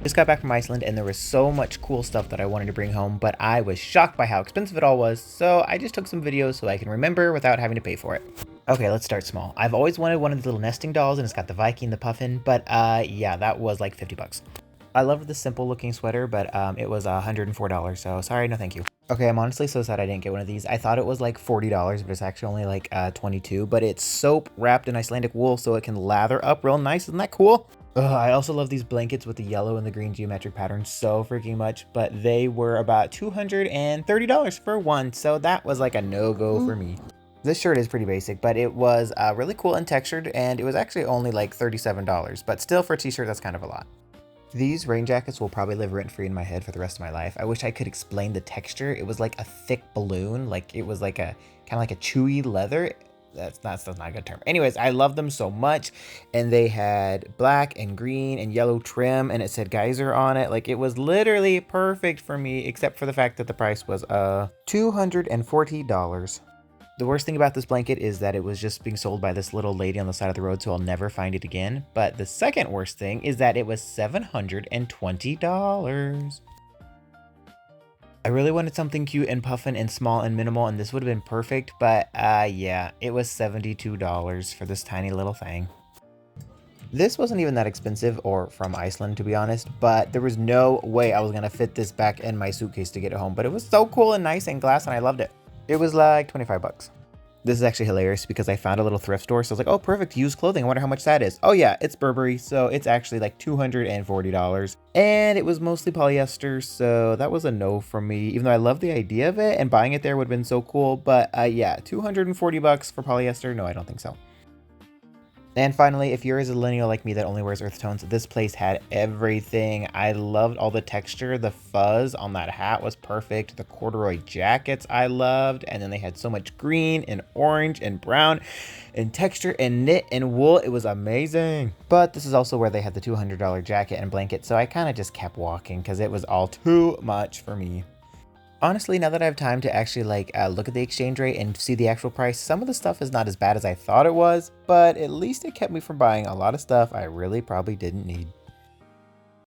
Just got back from Iceland and there was so much cool stuff that I wanted to bring home, but I was shocked by how expensive it all was, so I just took some videos so I can remember without having to pay for it. Okay, let's start small. I've always wanted one of these little nesting dolls and it's got the Viking, the puffin, but yeah, that was like 50 bucks. I loved the simple looking sweater, but it was $104, so sorry, no thank you. Okay, I'm honestly so sad I didn't get one of these. I thought it was like $40, but it's actually only like 22, but it's soap wrapped in Icelandic wool so it can lather up real nice. Isn't that cool? Ugh, I also love these blankets with the yellow and the green geometric pattern so freaking much, but they were about $230 for one, so that was like a no-go for me. This shirt is pretty basic, but it was really cool and textured, and it was actually only like $37, but still for a t-shirt, that's kind of a lot. These rain jackets will probably live rent-free in my head for the rest of my life. I wish I could explain the texture. It was like a thick balloon, like it was like a kind of like a chewy leather. That's not a good term. Anyways, I love them so much, and they had black and green and yellow trim, and it said Geyser on it. Like it was literally perfect for me, except for the fact that the price was $240. The worst thing about this blanket is that it was just being sold by this little lady on the side of the road, so I'll never find it again. But the second worst thing is that it was $720. I really wanted something cute and puffin and small and minimal, and this would have been perfect, but yeah, it was $72 for this tiny little thing. This wasn't even that expensive, or from Iceland to be honest, but there was no way I was gonna fit this back in my suitcase to get it home, but it was so cool and nice and glass and I loved it. It was like 25 bucks. This is actually hilarious because I found a little thrift store, so I was like, oh, perfect, used clothing. I wonder how much that is. Oh yeah, it's Burberry, so it's actually like $240. And it was mostly polyester, so that was a no from me, even though I love the idea of it and buying it there would have been so cool. But yeah, 240 bucks for polyester? No, I don't think so. And finally, if you're a millennial like me that only wears earth tones, this place had everything. I loved all the texture. The fuzz on that hat was perfect. The corduroy jackets I loved. And then they had so much green and orange and brown and texture and knit and wool. It was amazing. But this is also where they had the $200 jacket and blanket. So I kind of just kept walking because it was all too much for me. Honestly, now that I have time to actually look at the exchange rate and see the actual price, some of the stuff is not as bad as I thought it was, but at least it kept me from buying a lot of stuff I really probably didn't need.